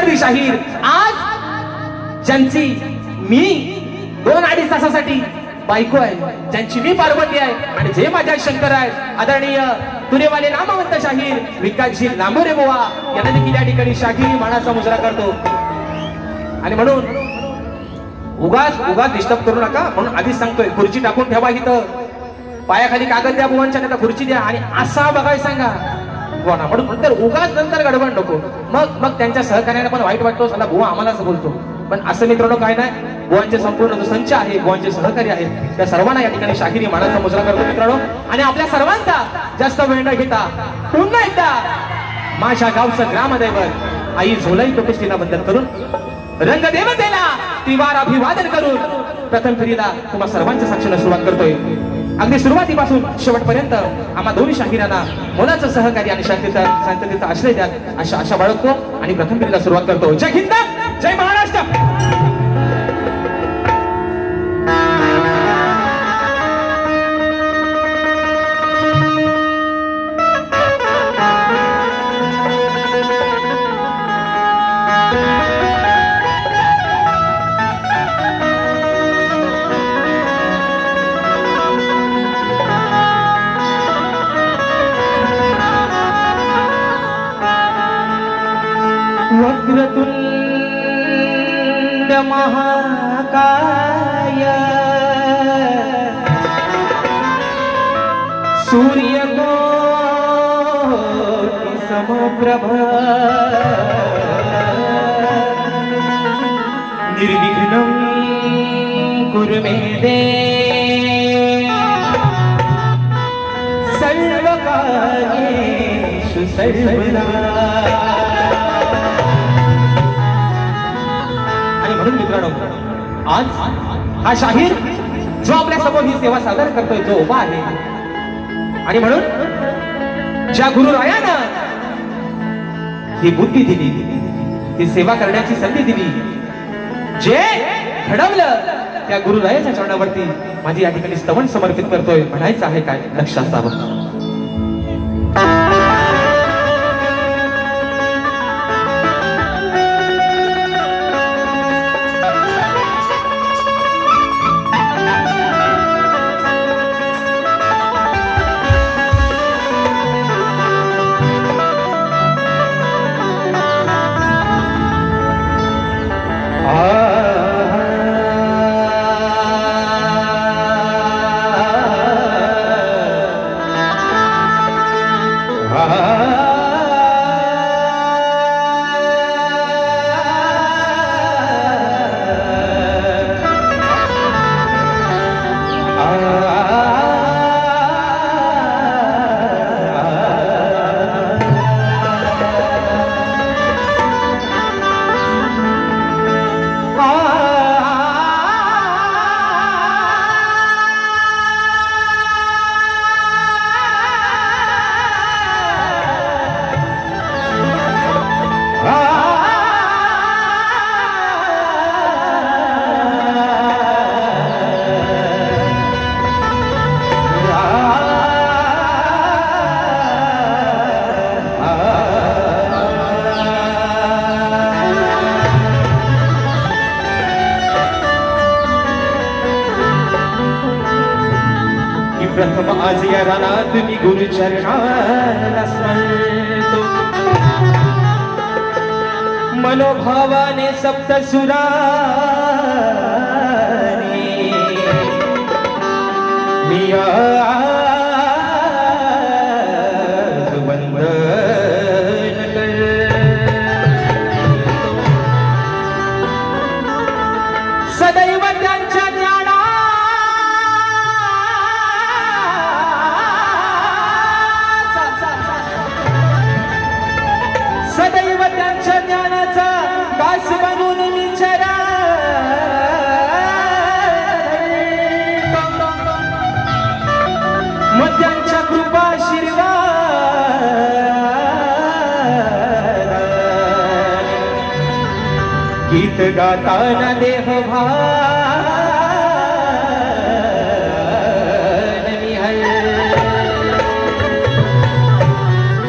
अष्टपैलू शाहीर आज ज्यांची मी 2-2.5 तासासाठी बायको आहे, ज्यांची मी पार्वती आहे आणि जे माझ्या शंकर आहेत, आदरणीय तुरेवाले नामवंत शाहीर विकासजी लांबोरे बुवा यांना देखील या ठिकाणी शाहिरी मानाचा मुजरा करतो. आणि म्हणून उगाच डिस्टर्ब करू नका म्हणून आधीच सांगतोय, खुर्ची टाकून ठेवा इथं, पायाखाली कागद द्या बुवांच्या, नाही खुर्ची द्या आणि असा बघाय सांगा बुवाना. म्हणून तर उगाच नंतर गडबड नको. मग त्यांच्या सहकार्याने पण वाईट वाटतो, सला बुवा आम्हालाच बोलतो. पण असं मित्रांनो काय नाही, बुवांचे संपूर्ण जो संच आहे, बुवांचे सहकारी आहेत, त्या सर्वांना या ठिकाणी शाहिरी मानाचा मुजरा करतो मित्रांनो. आणि आपल्या सर्वांचा जास्त वेळ न घेता पुन्हा एकदा माझ्या गावचं ग्रामदैवत आई झोलाई प्रतिष्ठेला बंधन करून रंगदेवतेला त्रिवार अभिवादन करून प्रथम फेरीला तुम्हा सर्वांच्या साक्षीने सुरुवात करतोय. अगदी सुरुवातीपासून शेवटपर्यंत आम्हा दोन्ही शाहिरांना मोलाचं सहकार्य आणि शांततेचा आश्रय द्या अशा आशा बाळगतो आणि प्रथम फेरीला सुरुवात करतो. जय हिंद, जय महाराष्ट्र. वक्रतुंड महाकाय सूर्यकोटि समप्रभ निर्विघ्नं कुरु मे देव सर्वकार्येषु सर्वदा. मित्रांनो आज हा शाहीर जो आपल्या समोर ही सेवा सादर करतोय जो उभा आहे आणि म्हणून ज्या गुरुरायानं ही बुद्धी दिली, ही सेवा करण्याची संधी दिली, जे घडवलं त्या गुरुरायाच्या चरणावरती माझी या ठिकाणी स्तवन समर्पित करतोय. म्हणायचं आहे काय लक्षात असावं. प्रथम आज या रानात मी गुरुचरणाला स्मरतो, मनोभावाने सप्तसुराने मी आज वंदन करतो. सदैव त्यांच्या सदैव त्यांच्या ज्ञानाचा दास बनून मी चरा मग त्यांच्या कृपा आशीर्वाद गीत गाताना देह भान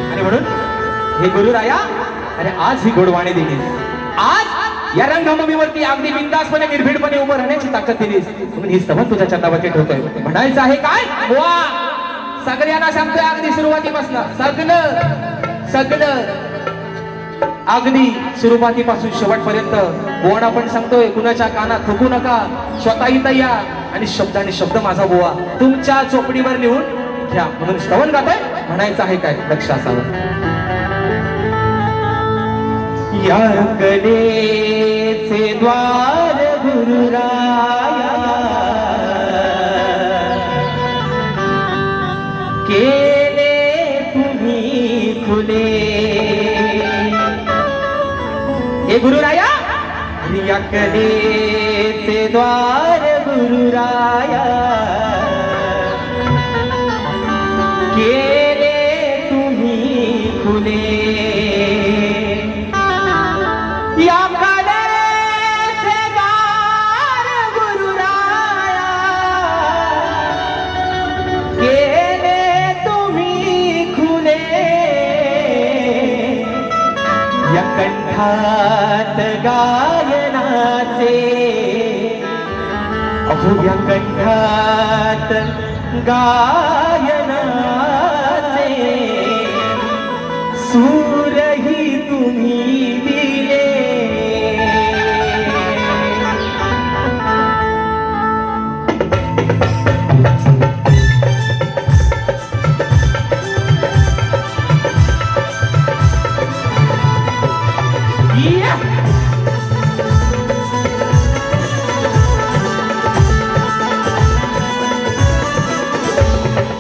आणि म्हणून हे गुरुराया, अरे आज ही गोडवाणी दिलीस, आज या रंगभूमीवरती अगदी बिंदासपणे निर्भीडपणे उभं राहण्याची ताकद दिलीस म्हणून ही स्तवन तुझ्या चंदावरती ठेवतोय. म्हणायचं आहे काय वा सगळ्यांना सांगतोय अगदी सुरुवातीपासून सगळं अगदी सुरुवातीपासून शेवटपर्यंत बोवाना पण सांगतोय कुणाच्या कानात थुकू नका स्वतः इथं या आणि शब्दाने शब्द माझा बुवा तुमच्या चोपडीवर लिहून घ्या म्हणून स्तवन गातोय. म्हणायचं आहे काय लक्ष असावं. या कलेचे द्वार गुरुराया केले तुम्ही खुले. हे गुरुराया या कलेचे द्वार गुरुराया केले तुम्ही खुले. या कलेचे द्वार गुरुराया केले तुम्ही खुले. या कंठात गायनाचे अहो या कंठात गायनाचे सूरही तुम्ही दिले.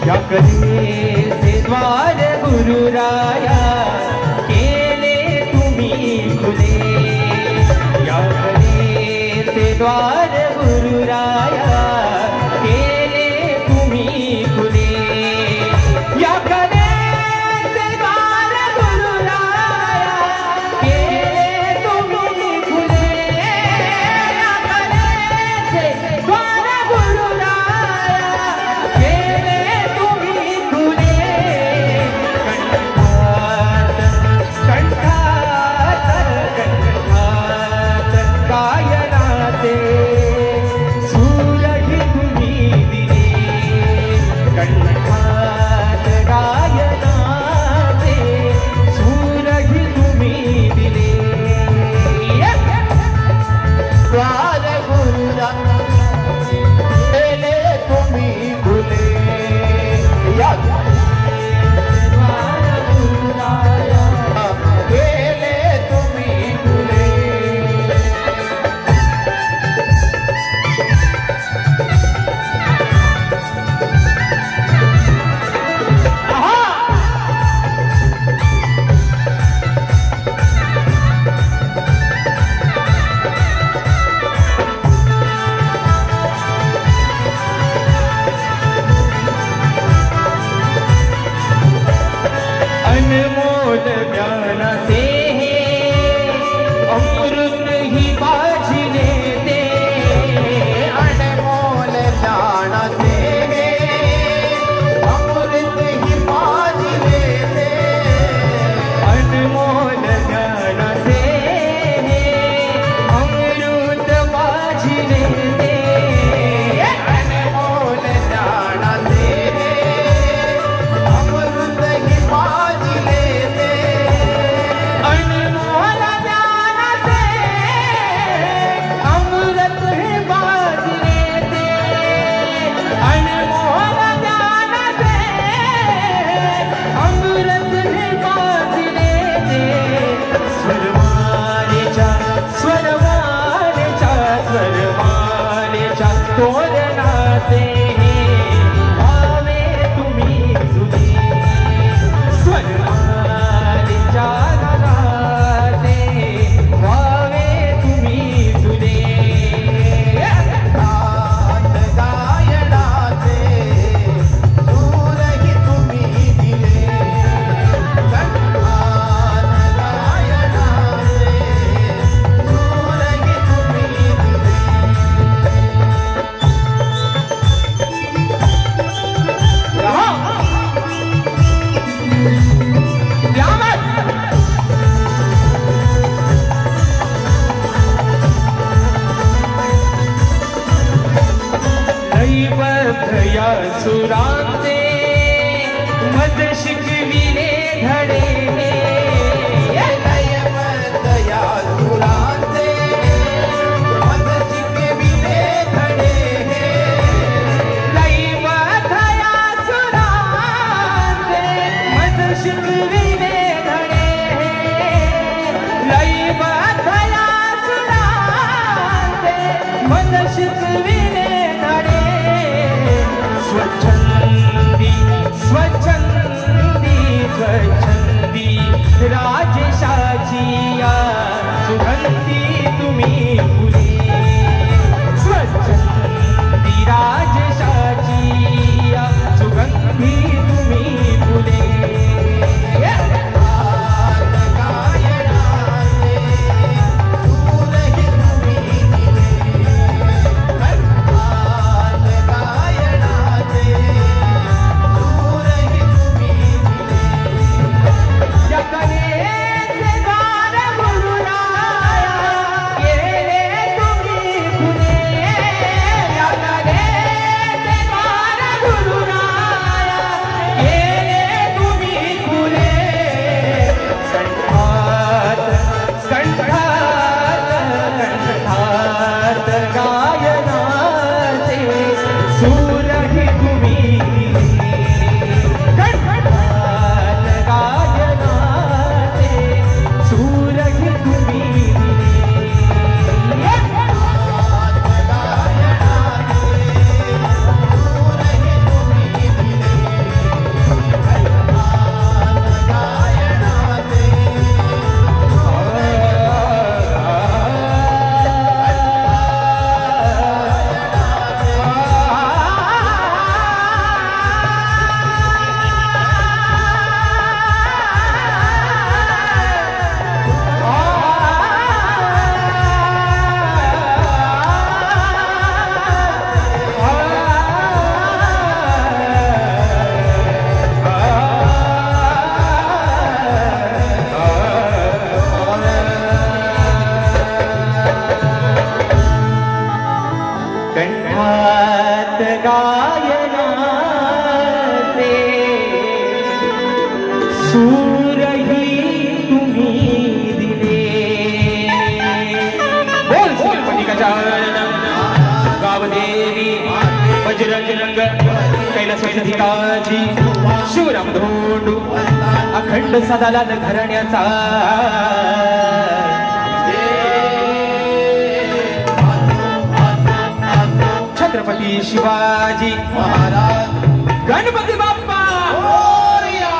या कलेचे द्वार गुरुराया केले तुम्ही खुले. या कलेचे द्वार गुरुराया केले तुम्ही खुले. या कलेचे द्वार गुरुराया केले तुम्ही खुले. या कलेचे द्वार गुरुराया केले तुम्ही खुले. कंठात गायनाचे सुरांचे मज शिकविले धडे लयबद्ध या सुरांचे मज शिकविले धडे लयबद्ध या सुरांचे मज शिकविले धडे लयबद्ध या सुरांचे मज शिकविले धडे स्वच्छंदी स्वच्छंदी स्वच्छंदी राजशाची या सुगंधी तुम्ही फुले स्वच्छंदी राजशाची या सुगंधी तुम्ही फुले कंठात गायनाचे सूरही तुम्ही दिले बोल श्रीपती गजानन गावदेवी बजरंग रंग कैलासपती शिवराम धोंडू अखंड सदालाल घराण्याचा छत्रपती शिवाजी महाराज गणपती बाप्पा मोरया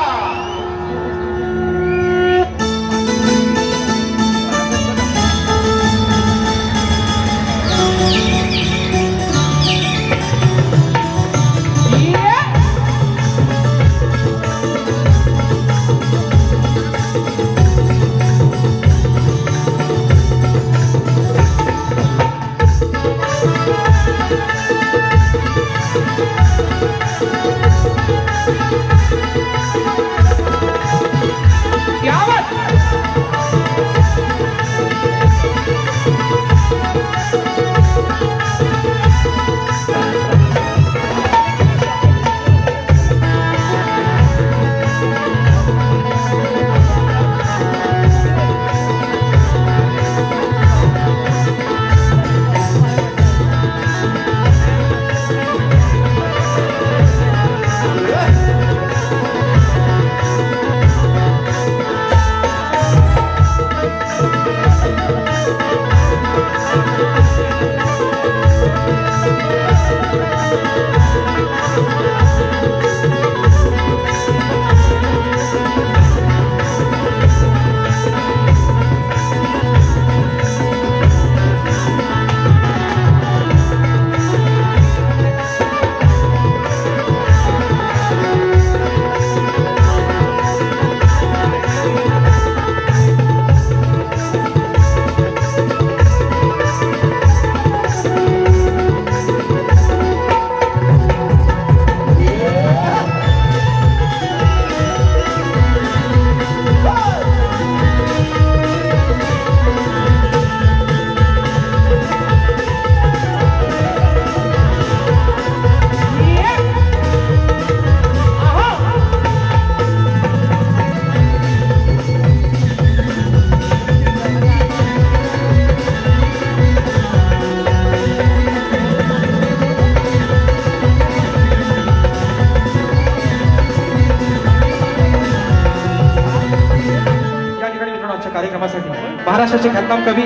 महाराष्ट्राचे ख्यातनाम कवी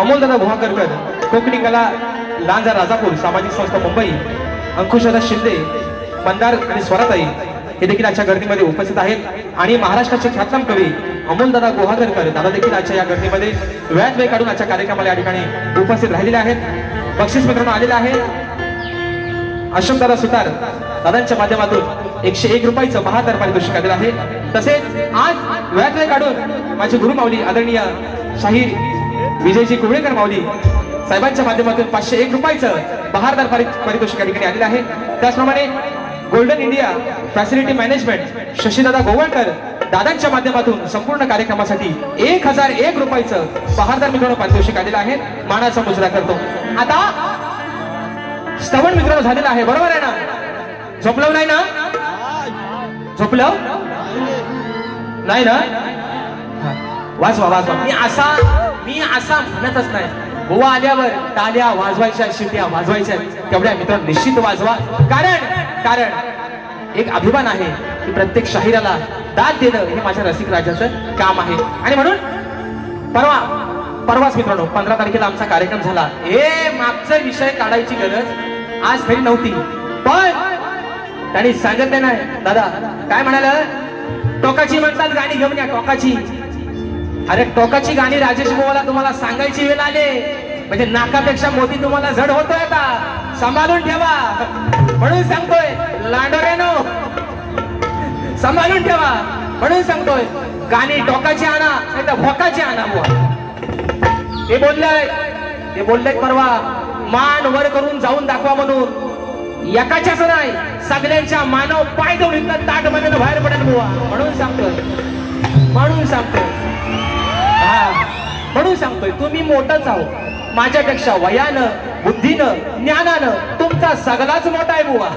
अमोलदादा गुहागरकर, कोकणी कला लांजा राजापूर सामाजिक संस्था मुंबई, अंकुशदा शिंदे, मंदार आणि स्वराताई हे देखील आजच्या गर्दीमध्ये उपस्थित आहेत आणि महाराष्ट्राचे ख्यातनाम कवी अमोलदादा गुहागरकर दादा देखील आजच्या या गर्दीमध्ये वेळात वेळ काढून आजच्या कार्यक्रमाला या ठिकाणी उपस्थित राहिलेले आहेत. बक्षीस मित्रांनो आलेले आहे. अशोकदादा सुतार दादांच्या माध्यमातून 101 रुपयाचं बहादर पारितोषिक आलेलं आहे. तसेच आज वेळात वेळ काढून माझे गुरु माऊली आदरणीय शाहीर विजयजी कुवळेकर माऊली साहेबांच्या माध्यमातून 501 रुपयाचं बहारदार पारितोषिक या ठिकाणी आलेलं आहे. त्याचप्रमाणे golden India facility management शशीदादा Govalkar दादांच्या माध्यमातून संपूर्ण कार्यक्रमासाठी 1001 रुपयाचं बहारदार मित्रांनो पारितोषिक आलेलं आहे. मानाचा मुजरा करतो. आता श्रवण मित्रांनो झालेला आहे, बरोबर आहे ना? झोपलं नाही ना? झोपलं नाही ना? वाजवा वाजवा. मी असा म्हणतच नाही. गोवा आल्यावर टाळ्या वाजवायच्या, शिट्या वाजवायच्या तेवढ्या मित्रांनो निश्चित वाजवा. कारण एक अभिमान आहे की प्रत्येक शाहिराला दाद देणं हे माझ्या रसिक राजाचं काम आहे. आणि म्हणून परवाच मित्रांनो 15 तारखेला आमचा कार्यक्रम झाला. हे मागचा विषय काढायची गरज आज खरी नव्हती, पण त्यांनी सांगितलं नाही. दादा काय म्हणाल? टोकाची म्हणतात गाणी घेऊन या. टोकाची, अरे टोकाची गाणी राजेश बुवाला तुम्हाला सांगायची वेळ आले म्हणजे नाकापेक्षा मोती तुम्हाला जड होतोय. आता सांभाळून ठेवा म्हणून सांगतोय. लांडोरेनो सांभाळून ठेवा म्हणून सांगतोय. गाणी टोकाची आणा नाही तर भोकाची आणा बुवा. ते बोलले परवा मान वर करून जाऊन दाखवा म्हणून. एकाच्याच नाही सगळ्यांच्या मानव पाय देऊन इथं ताट मध्ये बाहेर पडेल बुवा म्हणून सांगतोय. तुम्ही मोठंच आहो माझ्यापेक्षा वयानं, बुद्धीनं, ज्ञानानं तुमचा सगळाच मोठा आहे बुवा,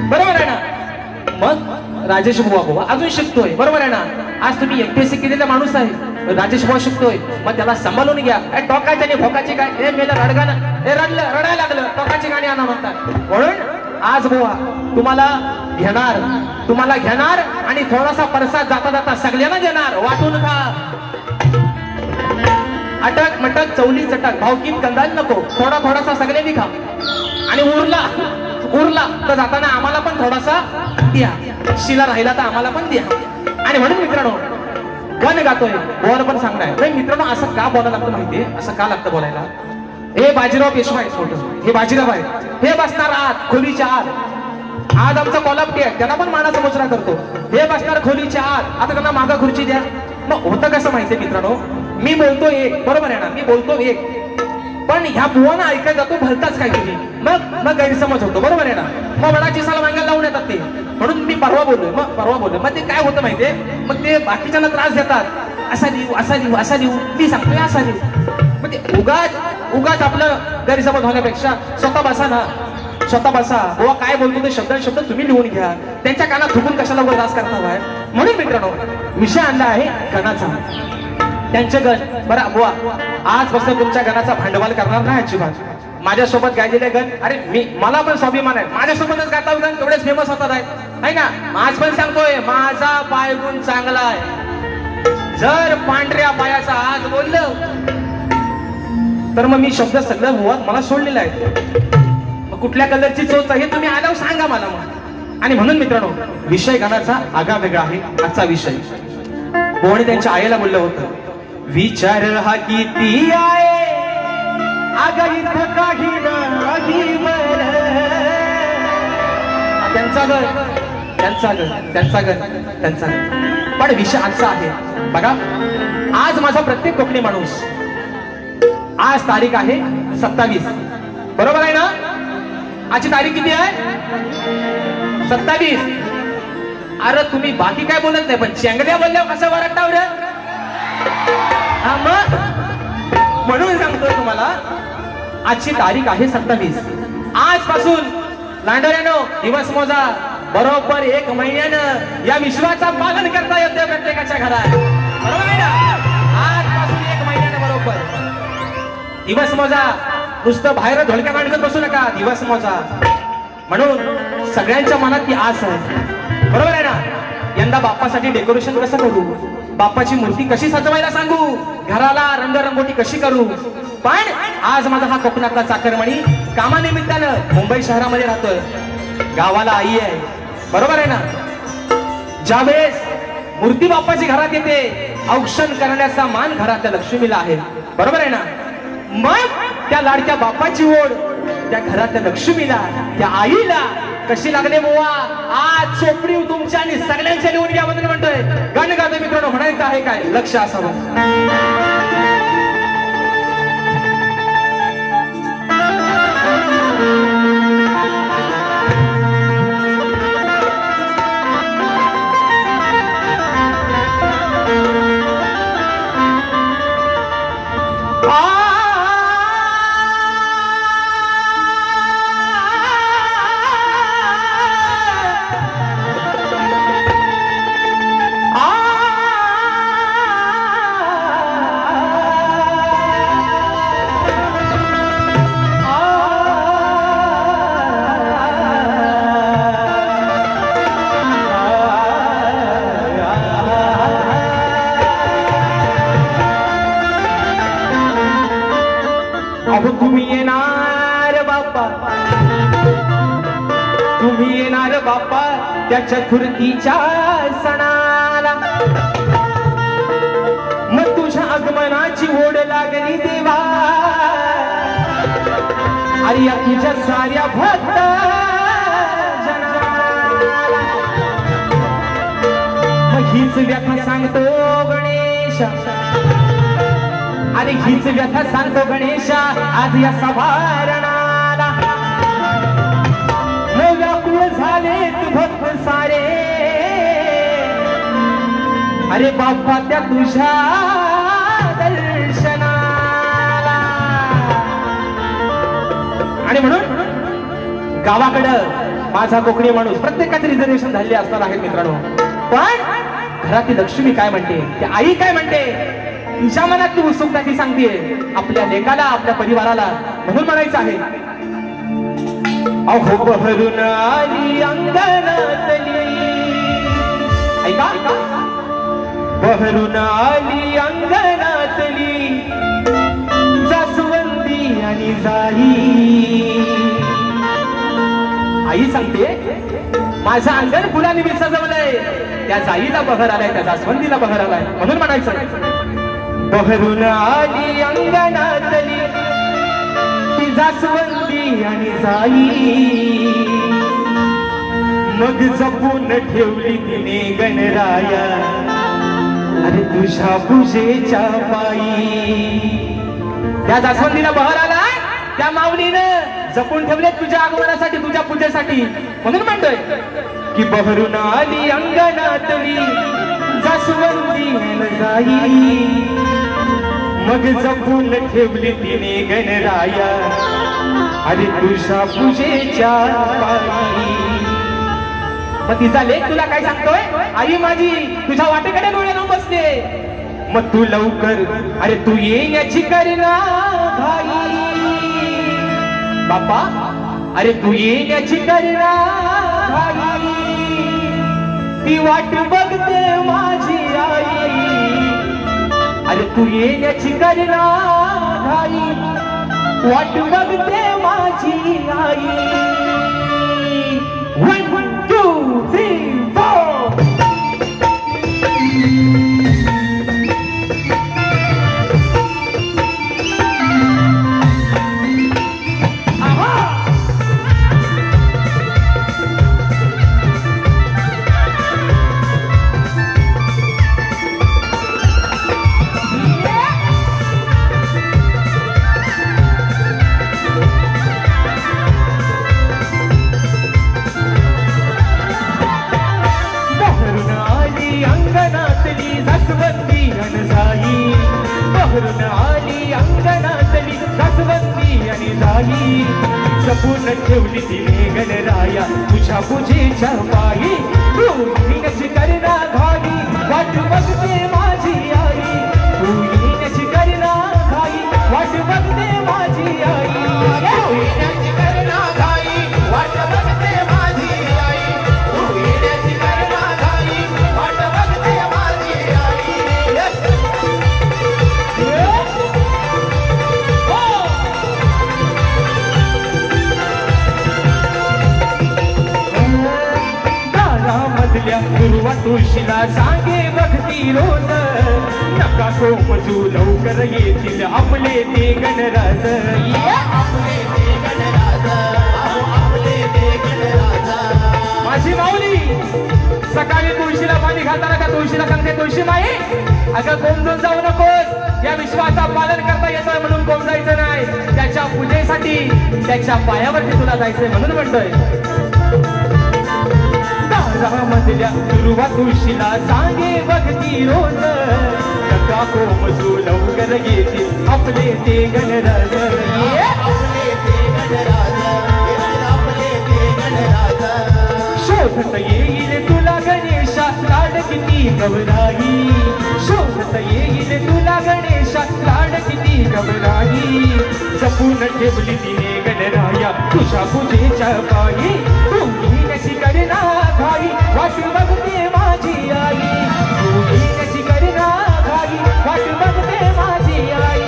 बरोबर आहे ना? मग राजेश बुवा अजून शिकतोय, बरोबर आहे ना? आज तुम्ही एमपीएससी केलेला माणूस आहे, राजेश बुवा शिकतोय, मग त्याला सांभाळून घ्या. टोकाची आणि भोकाची काय हे मेलं रडगाणं, हे रडायला लागलं, टोकाची गाणी आणा म्हणतात. म्हणून आज बुवा तुम्हाला घेणार आणि थोडासा परसाद जाता जाता सगळ्यांना देणार. वाटून खा. अटक मटक चवली चटक भावकीत कंदाल नको. थोडासा सगळ्यांनी खा आणि उरला तर जाताना आम्हाला पण थोडासा द्या. शिला राहिला तर आम्हाला पण द्या. आणि म्हणून मित्रांनो गण गातोय बोल पण सांगणार नाही मित्रांनो. असं का बोलायला लागतं माहितीये? असं का लागतं बोलायला? हे बाजीराव पेशवा आहे, छोटं हे बाजीराव आहे, हे बसणार आत खोलीच्या आत. आज आमचा कोल्हापुरी आहे, त्यांना पण मानाचा मुजरा करतो. हे बसणार खोलीच्या आत. आता त्यांना मागा खुर्ची द्या. मग होतं कसं माहितीये मित्रांनो? मी बोलतो एक, बरोबर आहे ना? मी बोलतो एक, पण ह्या बुवाना ऐकायला जातो भलताच काय तुम्ही, मग गैरसमज होतो, बरोबर आहे ना? मग वडाची साल मागायला लावून येतात ते. म्हणून मी परवा बोललोय. मग ते काय होतं माहितीये? मग ते बाकीच्यांना त्रास देतात. असा लिहू ती सांगतोय असा लिहू. मग ते उगाच आपलं गैरसमज होण्यापेक्षा स्वतः बसा. बुवा काय बोलतो ते शब्द तुम्ही लिहून घ्या. त्यांच्या कानात थुकून कशाला वर त्रास करता बाहेर? म्हणून मित्रांनो विषय आणला आहे गणाचा. त्यांचे गण बरं बुवा आजपासून तुमच्या गणाचा भांडवल करणार नाही अजिबात. माझ्यासोबत गायलेले गण, अरे मला पण स्वाभिमान आहे माझ्यासोबतच गाता गण तेवढेच फेमस होतात आहे ना? आज पण सांगतोय माझा पायगुण चांगला आहे. जर पांढऱ्या पायाचा आज बोललं तर मग मी शब्द सगळं बुवा मला सोडलेला आहे. मग कुठल्या कलरची चोच आहे तुम्ही आल्यावर सांगा मला मग. आणि म्हणून मित्रांनो विषय गणाचा आगळा वेगळा आहे आजचा विषय. कोणी त्यांच्या आईला बोललं होतं विचार हा किती आहे अग इथं काही नाही बर. त्यांचा घर. पण विषय आजचा आहे बघा. आज माझा प्रत्येक कोकणी माणूस, आज तारीख आहे 27, बरोबर आहे ना? आजची तारीख किती आहे? 27. अरे तुम्ही बाकी काय बोलत नाही पण चेंगड्या बोलल्यावर कसं वरटाव रे? म्हणून सांगतोय तुम्हाला आजची तारीख आहे 27. आजपासून लांडोऱ्यानो दिवस मोजा. बरोबर 1 महिन्यानं या विश्वाचा पालन करता येते प्रत्येकाच्या घरात, बरोबर आहे ना? आजपासून 1 महिन्यानं बरोबर दिवस मोजा. नुसतं बाहेर ढोलक्या मांडत बसू नका, दिवस मोजा. म्हणून सगळ्यांच्या मनात ती आस आहे, बरोबर आहे ना? यंदा बाप्पासाठी डेकोरेशन कसं करू, बाप्पाची मूर्ती कशी सजवायला सांगू, घराला रंगरंगोटी कशी करू. पण आज माझा हा कोकणातला चाकरमणी कामानिमित्तानं मुंबई शहरामध्ये राहतोय. गावाला आई आहे, बरोबर आहे ना. ज्यावेळेस मूर्ती बाप्पाची घरात येते, औक्षण करण्याचा मान घरातल्या लक्ष्मीला आहे, बरोबर आहे ना. मग त्या लाडक्या बाप्पाची ओढ त्या घरातल्या लक्ष्मीला, त्या आईला कशी लागले बुवा. आज चोपडी तुमच्या आणि सगळ्यांच्या निवडून याबद्दल म्हणतोय. गाणं गातो मित्रांनो, म्हणायचं आहे काय, लक्ष असावं. अहो तुम्ही येणार बाप्पा, तुम्ही येणार बाप्पा त्या चतुर्थीच्या सणाला. मग तुझ्या आगमनाची ओढ लागली देवा, अरे या तुझ्या साऱ्या भक्त जनाला. मग हीच व्यथा सांगतो गणेश, आणि हीच व्यथा सांगतो गणेशा आज या सभारणाला. व्याकुळ झाले तू भक्त सारे, अरे बाप्पा त्या तुझ्या दर्शनाला. आणि म्हणून गावाकडं माझा कोकणी माणूस, प्रत्येकाचे रिझर्वेशन झाले असणार आहेत मित्रांनो. पण घरातील लक्ष्मी काय म्हणते, त्या आई काय म्हणते, तिच्या मनातली उत्सुकता ती सांगते आपल्या लेकाला, आपल्या परिवाराला. म्हणून म्हणायचं आहे, अहो बहरून आली अंगणातली, ऐका, बहरून आली अंगणातली जास्वंदी आणि जाई. आई सांगते माझं अंगण फुलांनी सजवलंय, त्या जाईला बहर आलाय, त्या जास्वंदीला बहर आलाय. म्हणून म्हणायचं, बहरून आली अंगणातली ती जास्वंदी आणि जाई. मग जपून ठेवली तिने गणराया, अरे तुझ्या पूजेच्या पायी. त्या जास्वंदीला बहर आलाय, त्या माऊलीनं जपून ठेवले तुझ्या आगमनासाठी, तुझ्या पूजेसाठी. म्हणून म्हणतोय की बहरून आली अंगणातली जास्वंदी आणि जाई. मग जपून ठेवली तिने गणराया, अरे तुझ्या पूजेच्या पायी. मग तिचा लेख तुला काय सांगतोय, आई माझी तुझ्या वाटेकडे डोळे लावून बसते. मग तू लवकर, अरे तू येण्याची करीना घाई. बाप्पा अरे तू येण्याची करीना घाई. ती वाट बघते माझी आई, अरे तू येण्याची करीना घाई. वाट बघते माझी आई. 1 2 3 4. भरून आली अंगणातली जास्वंदी आणि जाई. जपून ठेवली तिने गणराया तुझ्या पूजेच्या पायी. तू येण्याची करीना घाई वाट बघते माझी आई. तू येण्याची करीना घाई वाट बघते माझी आई. तू येण्याची करीना घाई वाट बघते माझी आई. तू येण्याची करीना घाई बघती रोज नका कोमजू लवकर येतील आपले ते गणराज आपले ते गणराज, आपले ते गणराज. माझी माऊली सकाळी तुळशीला पाणी घालताना का तुळशीला सांगते तुळशी माई अगं कोंबून जाऊ नकोस, या विश्वाचा पालन करता येतोय म्हणून कोंबायचं नाही, त्याच्या पूजेसाठी त्याच्या पायावरती तुला जायचंय म्हणून म्हणतोय. दारामधल्या दुर्वा तुळशीला सांगे बघती रोज नका कोमजू लवकर येतील आपले ते गणराज आपले ते गणराज, आपले ते गणराज. शोधत येईल तुला गणेशा लाड किती गवराई, शोधत येईल तुला गणेशा लाड किती गवराई. जपून ठेवली तिने गणराया तुझ्या पूजेच्या पायी, तू येण्याची करना घाई वाट बघते माझी आई, तू येण्याची करना घाई वाट बघते माझी आई.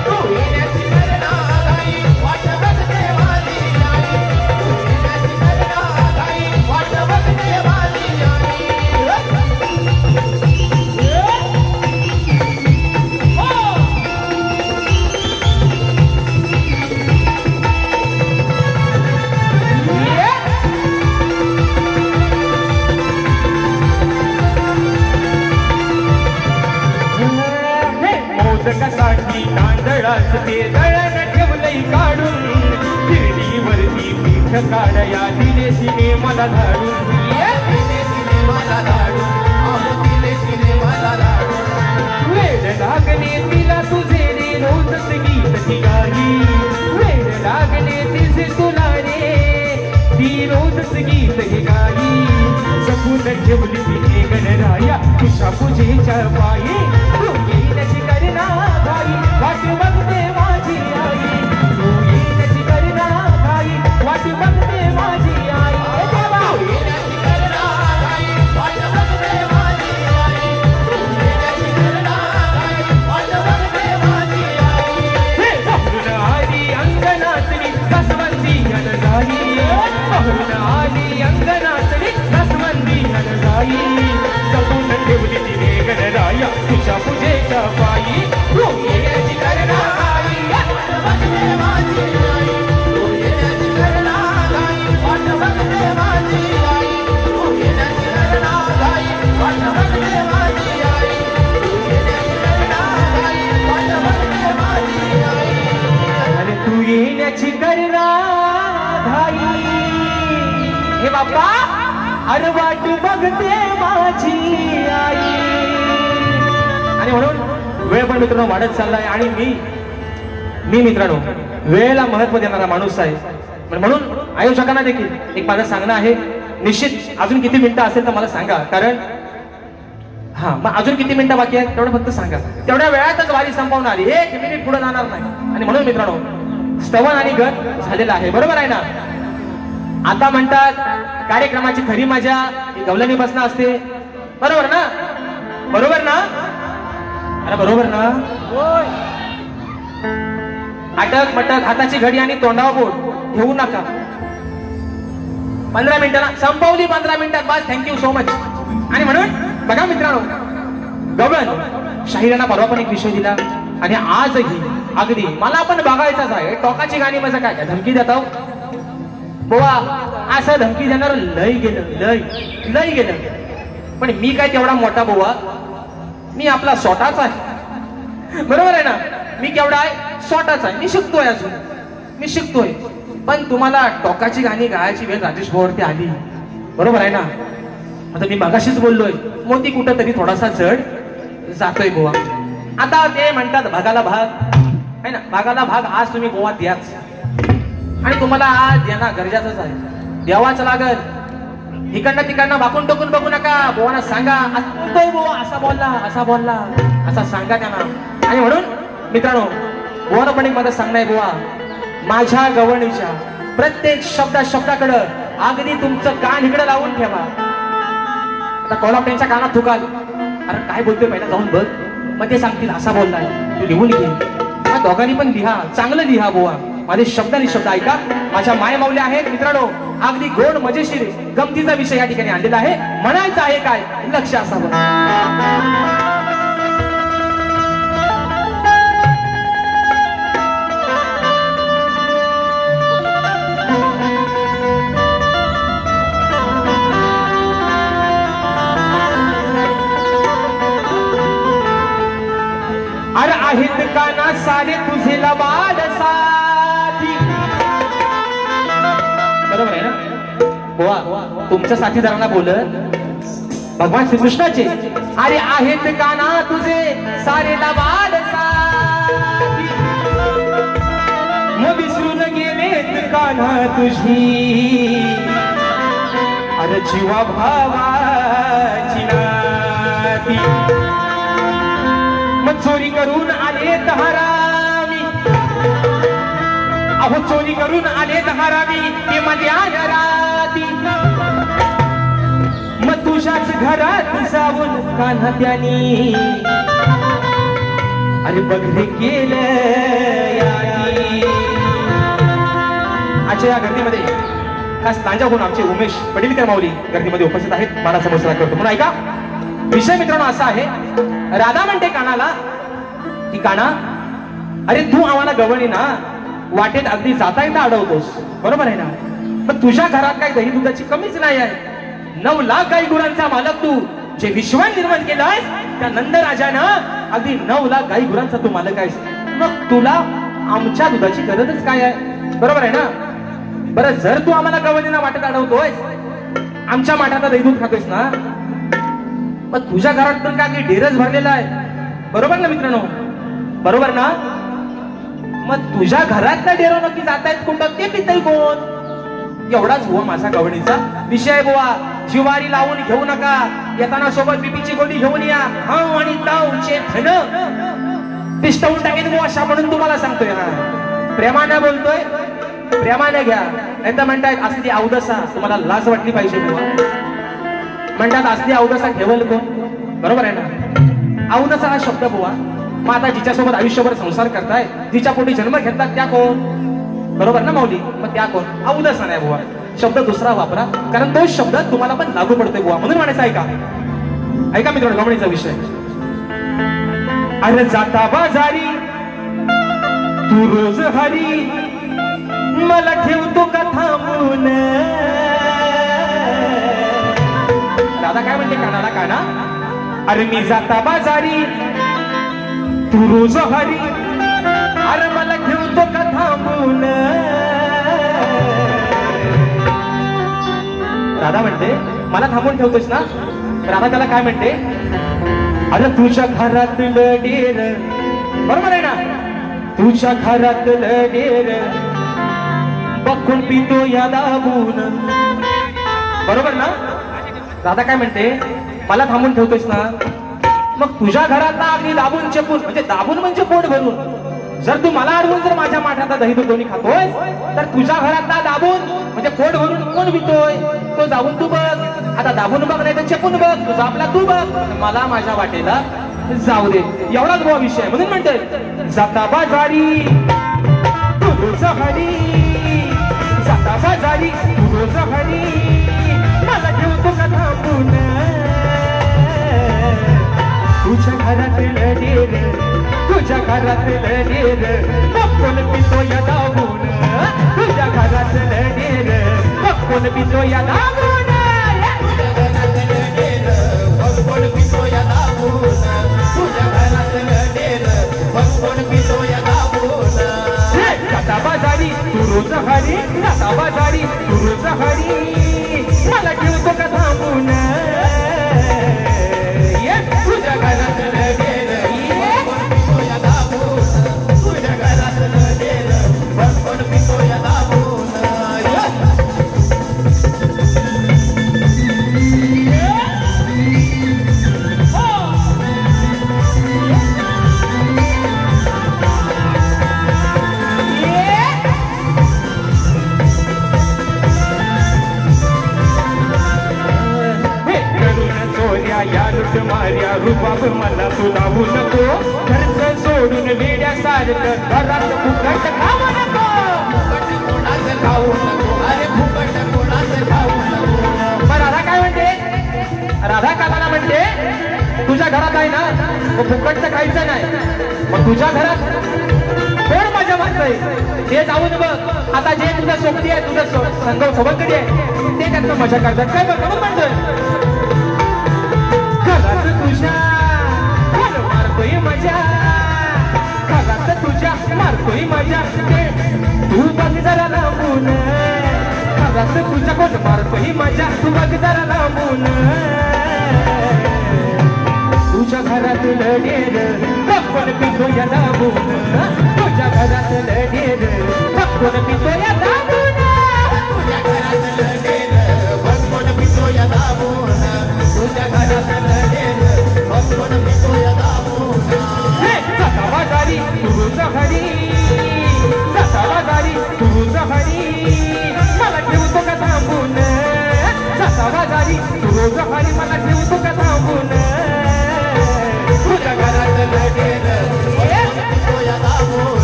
तू येण्याची करना घाई वाट बघते माझी आई, तू येण्याची करना घाई वाट बघते माझी आई. मोदकासाठी तांदळाच ते दळण ठेवलंय काढून, गिरणीवरती पीठ काढया दिले तिने मला धाडून, तिने मला धाडून, तिने तिने मला धाडून. वेळ लागले तिला तुझे रे रोजच गीत ती गाई, वेळ लागले तिचे तुला रे ती रोजच गीत हे गाई. जपून ठेवली तिने गणराया तुझ्या पूजेच्या पायी, तू येण्याची करना घाई वाट बघते माझी आई, तू येण्याची करना घाई वाट बघते माझी आई. तू येण्याची करना घाई वाट बघते माझी आई, तू येण्याची करना घाई वाट बघते माझी आई. हे बघून आली अंगणातली रसवंती अनजाई, बघून आली अंगणातली रसवंती अनजाई. जपून ठेवली तिने गणराया तुझ्या पूजेच्या पायी, तू येण्याची करना घाई वाट बघते माझी आई, तू येण्याची करना घाई वाट बघते माझी आई, तू येण्याची करना घाई वाट बघते माझी आई, तू येण्याची करना घाई वाट बघते माझी आई. आणि तू येण्याची करना घाई हे बाप्पा अरे वाट बघते माझी आई. आणि म्हणून वेळ पण मित्रांनो वाढत चाललाय आणि मी मित्रांनो वेळेला महत्व देणारा माणूस आहे, म्हणून आयोजकांना देखील एक माझं सांगणं आहे, निश्चित अजून किती मिनिटं असेल तर मला सांगा, कारण हा मग अजून किती मिनिटं बाकी आहेत तेवढं फक्त सांगा, तेवढ्या वेळातच वारी संपवणार, 1 मिनिट पुढे जाणार नाही. आणि म्हणून मित्रांनो स्तवन आणि गण झालेला आहे, बरोबर आहे ना. आता म्हणतात कार्यक्रमाची खरी मजा ही गवलनी बसणं असते, बरोबर ना, बरोबर ना, अरे बरोबर ना. अटक मटक हाताची घडी आणि तोंडावर बोट घेऊ नका. 15 मिनिटाला संपवली, 15 मिनिटात बस, थँक्यू सो मच. आणि म्हणून बघा मित्रांनो गवळण शाहिरांना परवा पण एक विषय दिला आणि आजही अगदी मला पण बघायचाच आहे. टोकाची गाणी माझं काय काय धमकी देता बोवा, असं धमकी देणार लय गेलं. पण मी काय तेवढा मोठा बोवा, मी आपला स्वतःच आहे, बरोबर आहे ना. मी केवढा आहे, स्वतःच आहे, मी शिकतोय, अजून मी शिकतोय. पण तुम्हाला टोकाची गाणी गायची वेळ राजेश भाऊवरती आली, बरोबर आहे ना. आता मी मगाशीच बोललोय, मोती कुठं तरी थोडासा चढ जातोय गोवा. आता ते म्हणतात भागाला भाग आहे ना, भागाला भाग आज तुम्ही गोवा द्याच, आणि तुम्हाला आज देणं गरजेचंच आहे, द्यावाच लागल. इकडनं तिकडनं वाकून टोकून बघू नका, बोवाना सांगा बोवा असा बोलला असा सांगा त्यांना. आणि म्हणून मित्रांनो बोवाना पण एक माझं सांगणं आहे, बोवा माझ्या गवळणीच्या प्रत्येक शब्दाकडं अगदी तुमचं कान इकडे लावून ठेवा. आता कोल्हापूर त्यांच्या कानात थुकाल, अरे काय बोलतोय पहिला जाऊन बघ, मग ते सांगतील असा बोललाय, तू लिहून घे. मग दोघांनी पण लिहा, चांगलं लिहा बोवा. माझे शब्द आणि शब्द ऐका. माझ्या मायमाऊल्या आहेत मित्रांनो. अगदी गोड मजेशीर गमतीचा विषय या ठिकाणी आणलेला आहे. म्हणायचं आहे काय लक्ष असावं. अरे आहेत का ना सारे तुझे लबाड साथी. बरोबर आहे ना बुवा. तुमच्या साथीदारांना बोलत भगवान श्रीकृष्णाचे. अरे आहेत का ना तुझे सारे लबाड साथी. मग विसरून गेलेत का ना तुझी अरे जीवा भावाची नाती. मग चोरी करून आले हरामी. अहो चोरी करून आले हरामी ते मध्यान राती. मग तुझ्याच घरात जाऊन कान्हा त्यानी अरे बघले केलं यानी. आजच्या या गर्दीमध्ये खास तांजाहून आमचे उमेश पडिलकर माऊली गर्दीमध्ये उपस्थित आहेत. मानाचा मोसरा करतो म्हणून ऐका. विषय मित्रांनो असा आहे. राधा म्हणते कानाला की काना अरे तू आम्हाला गवळी ना वाटेत अगदी जाता येता अडवतोस. बरोबर आहे ना. पण तुझ्या घरात काही दही दुधाची कमीच नाही आहे. 9 लाख गाई गुरांचा मालक तू. जे विश्वान निर्माण केलंयस त्या नंदराजानं अगदी 9 लाख गाई गुरांचा तू मालक आहेस. मग तुला आमच्या दुधाची गरजच काय आहे. बरोबर आहे ना. बरं जर तू आम्हाला गवळीना वाटेत अडवतोय आमच्या माठात दही दूध खातोयस ना मग तुझ्या घरात पण काय ढेरच भरलेला आहे. बरोबर ना मित्रांनो. बरोबर ना. मग तुझ्या घरात डेरो नक्की जात आहेत कुठं ते पितय कोण. एवढाच बुवा माझा गवणीचा विषय बुवा. जिवारी लावून घेऊ नका. येताना सोबत बीपीची गोळी घेऊन या. हाव आणि तावचे धन पिष्टवून टाकेन बुवा अशा म्हणून तुम्हाला सांगतोय. हा प्रेमाने बोलतोय. प्रेमाने घ्या. नाही तर म्हणतायत असली अवदसा. तुम्हाला लाज वाटली पाहिजे बुवा. म्हणतात असली अवदसा ठेवल कोण. बरोबर आहे ना. अवदसा हा शब्द बुवा. मग आता जिच्यासोबत आयुष्यभर संसार करताय जिच्या पोटी जन्म घेतात त्या कोण. बरोबर ना माऊली. मग त्या कोण अवदसा नाही बुवा. शब्द दुसरा वापरा कारण तो शब्द तुम्हाला पण लागू पडतोय बुवा. म्हणून म्हणायचं ऐका. ऐका मित्रांनो गमणीचा विषय. अरे जाता बाजारी तू रोज हरी मला ठेवतो का थांबून. दादा काय म्हणते कानाला काना. अरे मी जाता बाजारी तू रोज हरी अरे मला ठेवतो का थांबून. राधा म्हणते मला थांबून ठेवतोस ना. राधा त्याला काय म्हणते अरे तुझ्या घरातलं डेर. बरोबर आहे ना. तुझ्या घरातलं डेर बघून पितो या दाबून. बरोबर ना. राधा काय म्हणते मला थांबून ठेवतोस ना मग तुझ्या घरात ना अगदी दाबून चेपून म्हणजे दाबून म्हणजे पोट भरून. जर तू मला अडवून जर माझ्या माठात दही दूध दोन्ही खातोय तर तुझ्या घरात ना दाबून म्हणजे पोट भरून कोण पितोय तो जाऊन तू बघ. आता दाबून बघ नाही तर चेपून बघ. तुझा आपला तू बघ. मला माझ्या वाटेला जाऊ दे. एवढाच बुवा विषय. म्हणून म्हणतोय जाता बाजारी तू रोज हरी. जाता बाजारी तू रोज हरी मला ठेवतो का थांबून. तुझ्या घरातलं डेर तुझ्या घरातलं डेर कोण पितो या दाबून. तुझ्या घरातलं डेर कोण पितो या दाबून. कोण पितो या दाबून. तुझ्या घरातलं डेर कोण पितो या दाबून. जाता बाजारी तू रोज हरी. जाता बाजारी तू रोज हरी मला ठेवतो का थांबून. तुझ्या घरातलं डेर कोण पितो या दाबून. तुझ्या घरातलं डेर कोण पितो या दाबून. या लुट मार्या रुबाब मला तू लावू नको. घरचं सोडून वेड्यासारखं घरात फुकट खाऊ नको. खाऊ नको अरे फुकट कोणाचं खाऊ नको. मग राधा काय म्हणते? राधा काकाला म्हणते तुझ्या घरात आहे ना मग फुकटचं खायचं नाही. मग तुझ्या घरात कोण मजा मारतंय ते जाऊन बघ. आता जे तुझं सोबती आहे तुझं संघ सोबतकरी आहे ते त्यातनं मजा करतात काय बघ. म्हणून म्हणतोय घरात तुझ्या कोण मारतोय मजा, घरात तुझ्या मारतोय मजा ते तू बघ जरा लांबून. घरात तुझ्या कोण मारतोय मजा तू बघ जरा लांबून. तुझ्या घरातलं ढेर कोण पितोय दाबून. तुझ्या घरातलं ढेर कोण पितोय दाबून. तुझ्या घरातलं ढेर कोण पितोय दाबून. तुझ्या घरातलं ढेर कोण पितोय दाबून. सतावा गाडी तुझं हरी, सतावा गाडी तुझं हरी मला ठेवतो का थांबून. सतावा गाडी तुझं हरी मला ठेवतो का थांबून. तुझ्या घरातलं ढेर पितोय दाबून.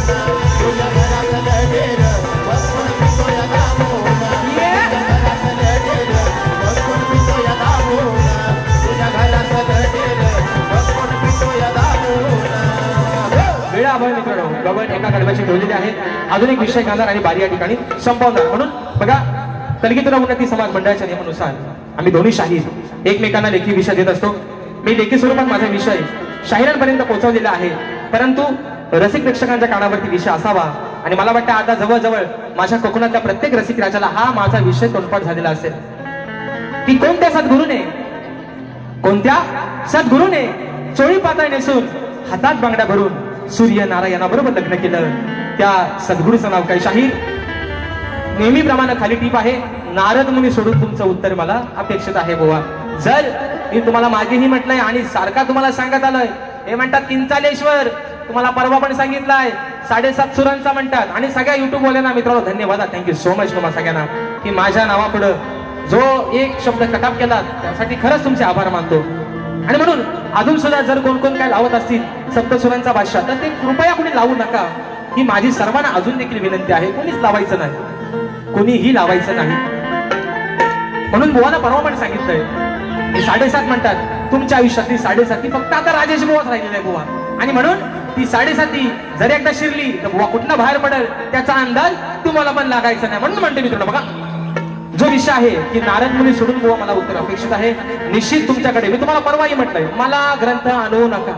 तुझ्या घरातलं ढेर कोण पितोय दाबून. तुझ्या घरातलं ढेर कोण पितोय दाबून. तुझ्या घरातलं ढेर कोण पितोय दाबून. वेळा अभावी मित्रांनो गगन एका कडव्याची ठेवलेले आहेत. अजून एक विषय घालणार आणि बारी या ठिकाणी संपवणार. म्हणून बघा कलगीतुरा उन्नती समाज मंडळाच्या नियमानुसार आम्ही दोन्ही शाहीर एकमेकांना लेखी विषय देत असतो. मी लेखी स्वरूपात माझा विषय शाहिरांपर्यंत पोहोचवलेला आहे, परंतु रसिक प्रेक्षकांच्या कानावरती विषय असावा. आणि मला वाटतं आता जवळजवळ माझ्या कोकणातल्या प्रत्येक रसिक राजाला हा माझा विषय तोंडपाठ झालेला असेल की कोणत्या सद्गुरूने चोळी पातळ नेसून हातात बांगड्या भरून सूर्य नारायणाबरोबर लग्न केलं. त्या सद्गुरूचं नाव काय? शाहीर नेहमीप्रमाणे खाली टीप आहे. नारद मुनी सोडून तुमचं उत्तर मला अपेक्षित आहे बुवा. जर मी तुम्हाला मागेही म्हटलंय आणि सारखा तुम्हाला सांगत आलोय, हे म्हणतात किंचालेश्वर, तुम्हाला परवा पण सांगितलंय 7.5 सुरांचा म्हणतात. आणि सगळ्या युट्यूब वाल्यांना मित्रांनो धन्यवाद, थँक्यू सो मच तुम्हाला सगळ्यांना की माझ्या नावापुढं जो एक शब्द कटाप केला त्यासाठी खरंच तुमचे आभार मानतो. आणि म्हणून अजून सुद्धा जर कोण कोण काय लावत असतील सप्तसुरांचा भाष्य तर ते कृपया कोणी लावू नका, ही माझी सर्वांना अजून देखील विनंती आहे. कोणीच लावायचं नाही, कोणीही लावायचं नाही. म्हणून बुवानं परवा पण सांगितलंय 7.5 म्हणतात तुमच्या आयुष्यातली 7.5 फक्त आता राजेश बुवाच राहिलेला आहे बुवा. आणि म्हणून ती 7.5 जर एकदा शिरली तर बुवा कुठला बाहेर पडेल त्याचा अंदाज तुम्हाला पण लागायचा नाही. म्हणून म्हणते मित्रांनो बघा जो विषय आहे की नारद मुनी सोडून बुवा मला उत्तर अपेक्षित आहे. निश्चित तुमच्याकडे मी तुम्हाला परवाही म्हटलंय मला ग्रंथ आणू नका,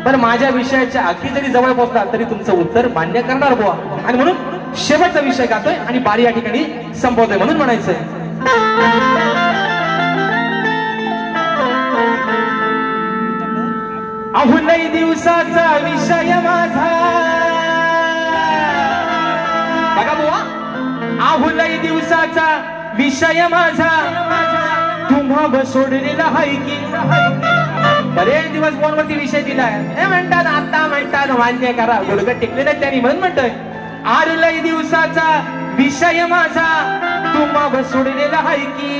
पण माझ्या विषयाच्या अगदी जरी जवळ पोहोचला तरी तुमचं उत्तर मान्य करणार बुवा. आणि म्हणून शेवटचा विषय गातोय आणि बारी या ठिकाणी संपवतोय. म्हणून म्हणायचंय अहुलई दिवसाचा विषय माझा. बघा बुवा अहुलई दिवसाचा विषय माझा तुम्हा सोडलेला हाय की. बरेच दिवस फोनवरती विषय दिलाय हे म्हणतात आता म्हणतात मान्य करा गुडघे टेकलेलं त्यांनी. म्हणून म्हणतोय आरुलई दिवसाचा विषय माझा तुम्हा सोडलेला हाय की.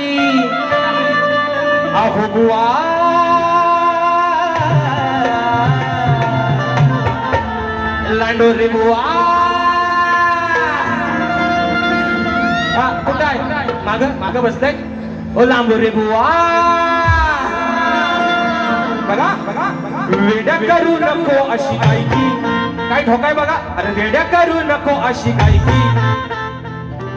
अहो बुवा लांडोरे बुवा कुठं आहे माग बसलाय ओ लांबोरे बुवा. बघा बघा वेड्या करू नको अशी गायकी. काय ठोकाय बघा. अरे वेड्या करू नको अशी गायकी.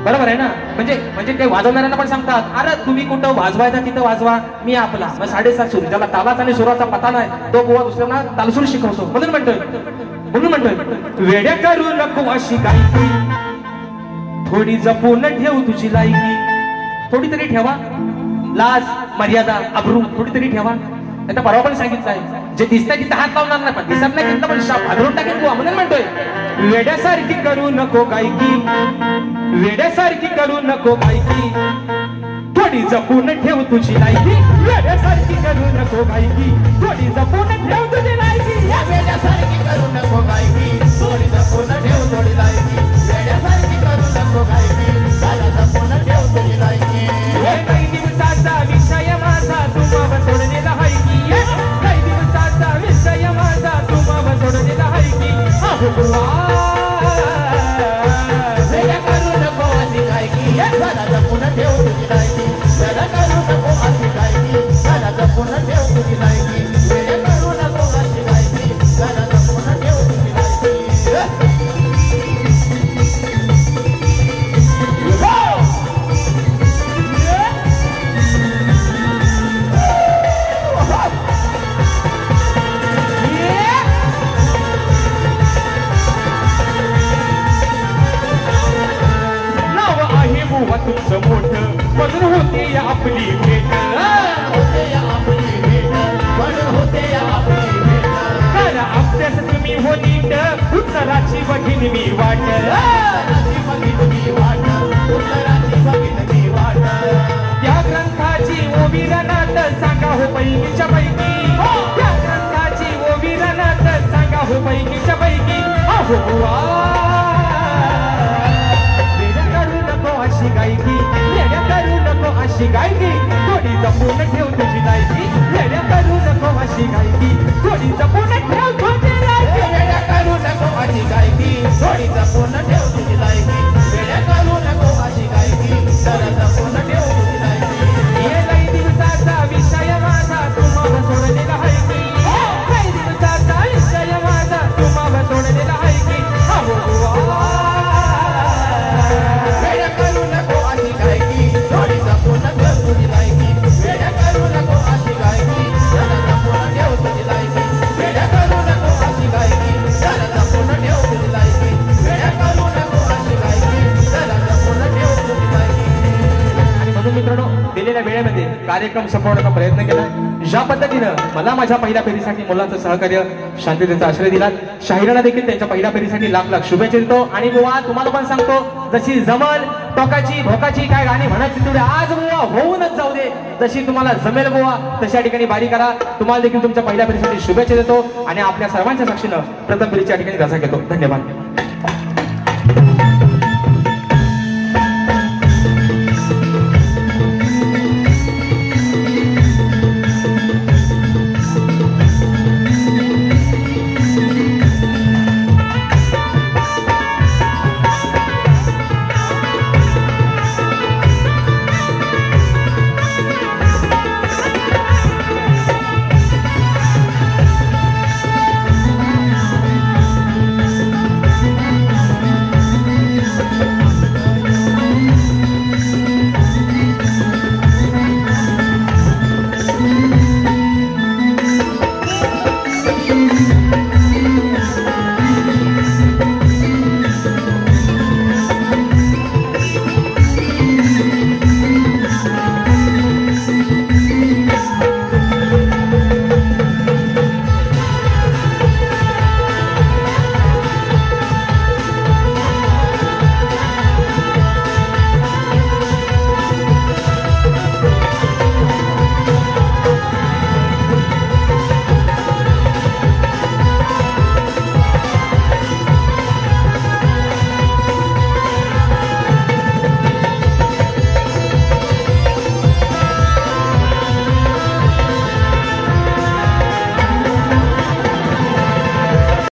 बरोबर आहे ना. म्हणजे ते वाजवणाऱ्यांना पण सांगतात अरे तुम्ही कुठं वाजवायचा तिथं वाजवा, मी आपला मग 7.5 सूर ज्याला तालाचा आणि सुराचा पता नाही तो बुवा दुसऱ्यांना तालसूर शिकवतो. म्हणून म्हणतोय वेड्या करू नको अशी गायकी. थोडी जपून ठेव तुझी लायकी. थोडी तरी ठेवा लाज मर्यादा अब्रू थोडी तरी ठेवा. आता परवा पण सांगितलं आहे जे दिसतंय तिथं हात लावणार नाही, पण दिसत नाही तिथं पण शाप आदरून टाकेल बुवा. म्हणून म्हणतोय वेड्यासारखी करू नको गायकी. वेड्यासारखी करू नको गायकी. थोडी जपून ठेव तुझी लायकी. वेड्यासारखी करू नको गायकी. थोडी जपून ठेव तुझी लायकी. वेड्यासारखी करू नको गायकी. थोडी जपून ठेव थोडी लायकी. वेड्यासारखी करू नको गायकी. जपून ठेव तुझी लायकी. काही दिवसाचा विषय माझा तुम्हा सोडलेला हाय की. काही दिवसाचा विषय माझा तुम्हा सोडलेला हाय की. अहो बुवा वेड्या करू नको अशी गायकी. तुमचं मोठं म्हणून होते या आपली भेट करा अभ्यास तुम्ही हो नीट उत्तराची बघीन मी वाट त्या ग्रंथाची ओविरनात सांगा हो पैकीच्या पैकी त्या ग्रंथाची ओविरनात सांगा हो पैकीच्या पैकी अहो वेड्या करू नको अशी गायकी वेड्या करू नको अशी गायकी थोडी जपून ठेव तुझी लायकी वेड्या करू नको अशी गायकी थोडी जपून ठेव तुझी लायकी वेड्या करू नको अशी गायकी थोडी जपून ठेव तुझी लायकी वेड्या करू नको अशी गायकी जरा जपून ठेव तुझी लायकी ये लई दिवसाचा विषय माझा तुम्हाला सोडलेला आहे की लई दिवसाचा विषय माझा तुम्हाला सोडलेला आहे की वेड्या करू नको अशी गायकी थोडी जपून ठेव तुझी लायकी वेड्या करू नको अशी गायकी जरा जपून ठेव तुझी लायकी वेड्या करू नको अशी गायकी जरा जपून ठेव तुझी लायकी वेड्या करू नको अशी गायकी जरा जपून ठेव तुझी लायकी. आणि म्हणून मित्रांनो दिलेल्या वेळेमध्ये कार्यक्रम संपवण्याचा प्रयत्न केला. ज्या पद्धतीनं मला माझ्या पहिल्या फेरीसाठी मुलांचं सहकार्य शांततेचा आश्रय दिला शाहिराला देखील त्यांच्या पहिल्या फेरीसाठी लाख लाख शुभेच्छा देतो. आणि बुवा तुम्हाला पण सांगतो जशी जमल टोकाची भोकाची काय गाणी म्हणायची तेवढे आज बुवा होऊनच जाऊ दे जशी तुम्हाला जमेल बुवा तशा ठिकाणी बारी करा. तुम्हाला देखील तुमच्या पहिल्या फेरीसाठी शुभेच्छा देतो आणि आपल्या सर्वांच्या साक्षीनं प्रथम फेरीच्या ठिकाणी रजा घेतो. धन्यवाद.